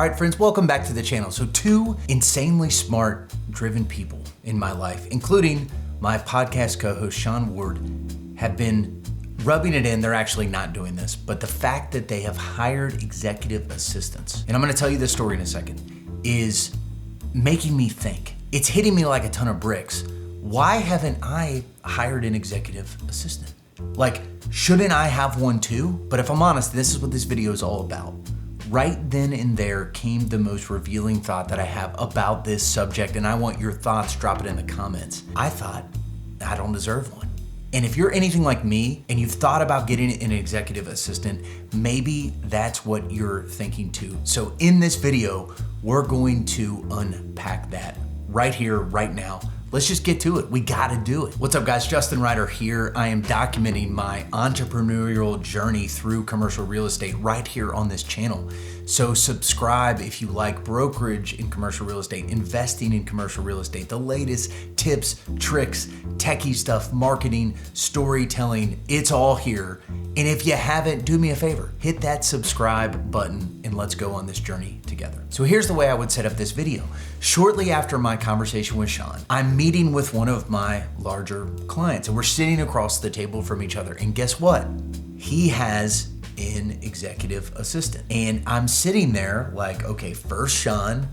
All right, friends, welcome back to the channel. So 2 insanely smart, driven people in my life, including my podcast co-host, Sean Ward, have been rubbing it in. They're actually not doing this, but the fact that they have hired executive assistants, and I'm gonna tell you this story in a second, is making me think. It's hitting me like a ton of bricks. Why haven't I hired an executive assistant? Like, shouldn't I have one too? But if I'm honest, this is what this video is all about. Right then and there came the most revealing thought that I have about this subject, and I want your thoughts. Drop it in the comments. I thought, I don't deserve one. And if you're anything like me and you've thought about getting an executive assistant, maybe that's what you're thinking too. So in this video, we're going to unpack that right here, right now. Let's just get to it. We gotta do it. What's up, guys? Justin Ryder here. I am documenting my entrepreneurial journey through commercial real estate right here on this channel. So subscribe if you like brokerage in commercial real estate, investing in commercial real estate, the latest tips, tricks, techie stuff, marketing, storytelling, it's all here. And if you haven't, do me a favor, hit that subscribe button and let's go on this journey together. So here's the way I would set up this video. Shortly after my conversation with Sean, I'm meeting with one of my larger clients and we're sitting across the table from each other. And guess what? He has an executive assistant. And I'm sitting there like, okay, first Sean,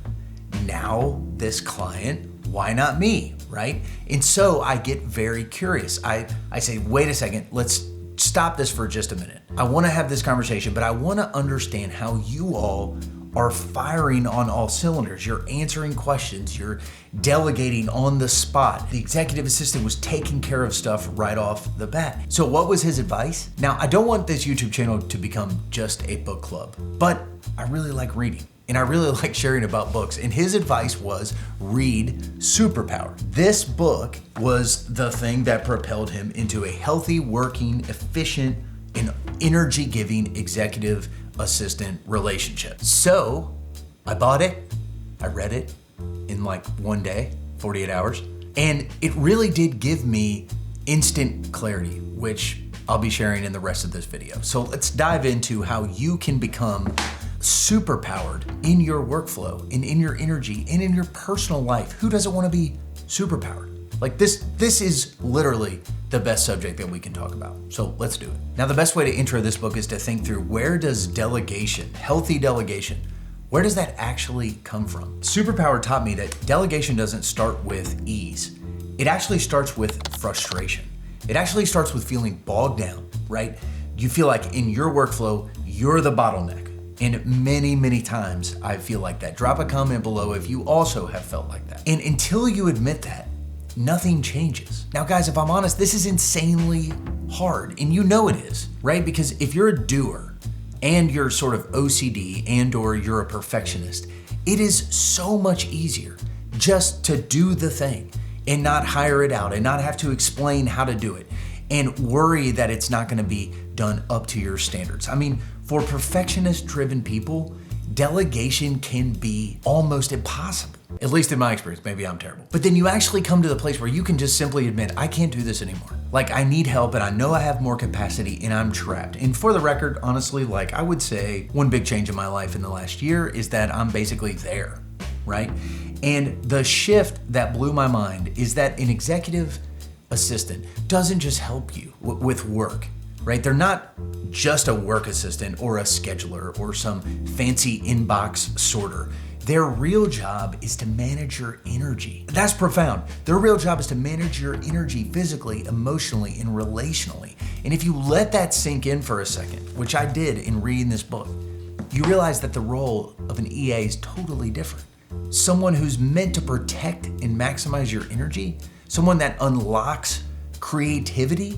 now this client, why not me, right? And so I get very curious. I say, wait a second, let's stop this for just a minute. I wanna have this conversation, but I wanna understand how you all are firing on all cylinders. You're answering questions, you're delegating on the spot. The executive assistant was taking care of stuff right off the bat. So what was his advice? Now, I don't want this YouTube channel to become just a book club, but I really like reading and I really like sharing about books. And his advice was read Superpowered. This book was the thing that propelled him into a healthy, working, efficient, and energy-giving executive assistant relationship. So I bought it, I read it in like one day, 48 hours, and it really did give me instant clarity, which I'll be sharing in the rest of this video. So let's dive into how you can become superpowered in your workflow and in your energy and in your personal life. Who doesn't want to be superpowered? Like this is literally the best subject that we can talk about. So let's do it. Now, the best way to intro this book is to think through, where does delegation, healthy delegation, where does that actually come from? Superpowered taught me that delegation doesn't start with ease. It actually starts with frustration. It actually starts with feeling bogged down, right? You feel like in your workflow, you're the bottleneck. And many, many times I feel like that. Drop a comment below if you also have felt like that. And until you admit that, nothing changes. Now, guys, if I'm honest, this is insanely hard, and you know it is, right? Because if you're a doer and you're sort of OCD and or you're a perfectionist, it is so much easier just to do the thing and not hire it out and not have to explain how to do it and worry that it's not gonna be done up to your standards. I mean, for perfectionist-driven people, delegation can be almost impossible. At least in my experience, maybe I'm terrible. But then you actually come to the place where you can just simply admit, I can't do this anymore. Like, I need help and I know I have more capacity and I'm trapped. And for the record, honestly, like I would say one big change in my life in the last year is that I'm basically there, right? And the shift that blew my mind is that an executive assistant doesn't just help you with work, right? They're not just a work assistant or a scheduler or some fancy inbox sorter. Their real job is to manage your energy. That's profound. Their real job is to manage your energy physically, emotionally, and relationally. And if you let that sink in for a second, which I did in reading this book, you realize that the role of an EA is totally different. Someone who's meant to protect and maximize your energy, someone that unlocks creativity,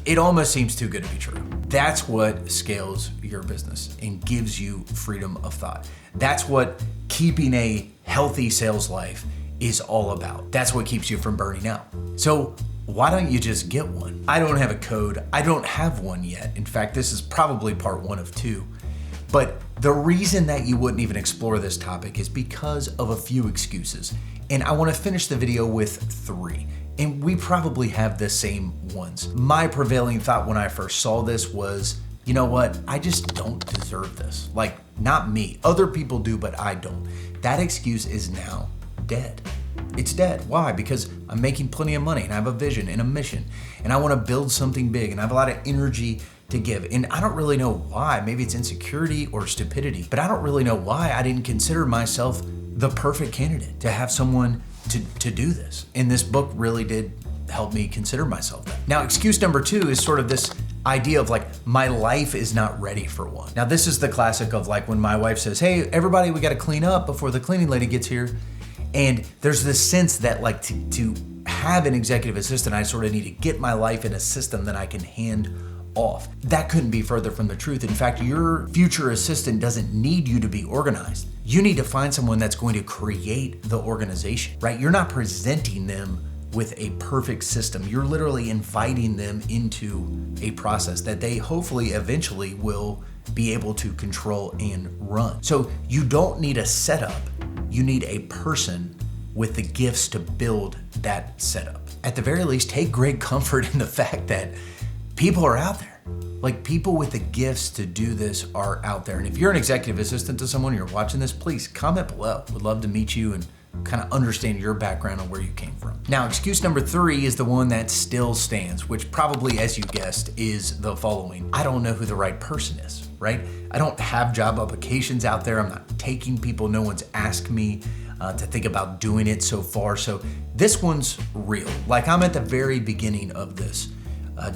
it almost seems too good to be true. That's what scales your business and gives you freedom of thought. That's what keeping a healthy sales life is all about. That's what keeps you from burning out. So why don't you just get one? I don't have a code. I don't have one yet. In fact, this is probably part 1 of 2. But the reason that you wouldn't even explore this topic is because of a few excuses. And I want to finish the video with 3. And we probably have the same ones. My prevailing thought when I first saw this was, you know what? I just don't deserve this. Like, not me. Other people do, but I don't. That excuse is now dead. It's dead. Why? Because I'm making plenty of money and I have a vision and a mission and I want to build something big and I have a lot of energy to give. And I don't really know why. Maybe it's insecurity or stupidity, but I don't really know why I didn't consider myself the perfect candidate to have someone to do this. And this book really did help me consider myself that. Now, excuse number 2 is sort of this idea of like, my life is not ready for one. Now, this is the classic of like when my wife says, hey, everybody, we got to clean up before the cleaning lady gets here. And there's this sense that like to have an executive assistant, I sort of need to get my life in a system that I can hand off. That couldn't be further from the truth. In fact, your future assistant doesn't need you to be organized. You need to find someone that's going to create the organization, right? You're not presenting them with a perfect system. You're literally inviting them into a process that they hopefully eventually will be able to control and run. So you don't need a setup. You need a person with the gifts to build that setup. At the very least, take great comfort in the fact that people are out there. Like, people with the gifts to do this are out there. And if you're an executive assistant to someone, you're watching this, please comment below. Would love to meet you and kind of understand your background and where you came from. Now, excuse number 3 is the one that still stands, which probably, as you guessed, is the following. I don't know who the right person is, right? I don't have job applications out there. I'm not taking people. No one's asked me to think about doing it so far. So this one's real. Like, I'm at the very beginning of this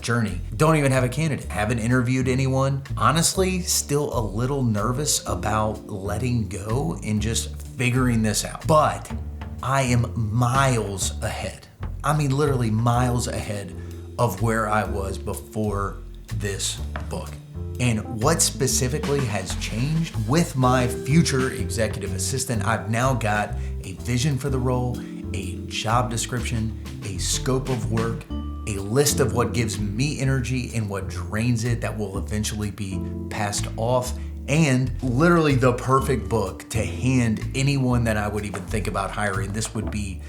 journey. Don't even have a candidate. Haven't interviewed anyone. Honestly, still a little nervous about letting go and just figuring this out. But I am miles ahead. I mean, literally miles ahead of where I was before this book. And what specifically has changed with my future executive assistant, I've now got a vision for the role, a job description, a scope of work, a list of what gives me energy and what drains it that will eventually be passed off, and literally the perfect book to hand anyone that I would even think about hiring. This would be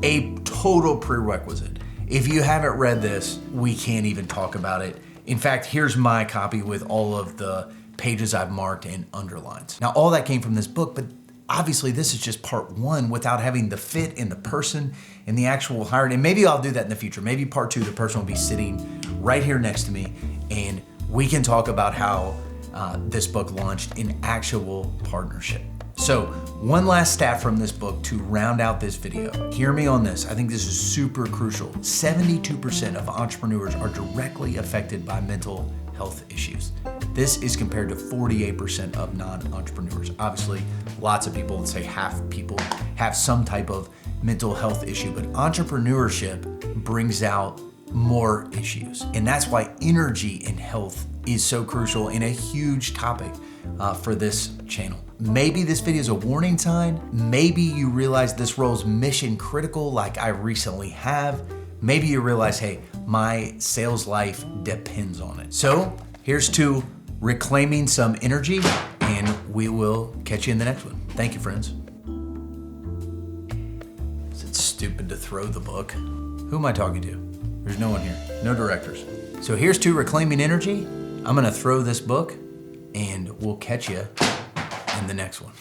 a total prerequisite. If you haven't read this, we can't even talk about it. In fact, here's my copy with all of the pages I've marked and underlines. Now, all that came from this book, but obviously this is just part 1 without having the fit in the person and the actual hiring. And maybe I'll do that in the future. Maybe part 2, the person will be sitting right here next to me and we can talk about how this book launched in actual partnership. So one last stat from this book to round out this video. Hear me on this. I think this is super crucial. 72% of entrepreneurs are directly affected by mental health issues. This is compared to 48% of non-entrepreneurs. Obviously, lots of people, let's say half people, have some type of mental health issue, but entrepreneurship brings out more issues. And that's why energy and health is so crucial and a huge topic for this channel. Maybe this video is a warning sign. Maybe you realize this role is mission critical like I recently have. Maybe you realize, hey, my sales life depends on it. So here's to reclaiming some energy, and we will catch you in the next one. Thank you, friends. Is it stupid to throw the book? Who am I talking to? There's no one here, no directors. So here's to reclaiming energy. I'm gonna throw this book and we'll catch you in the next one.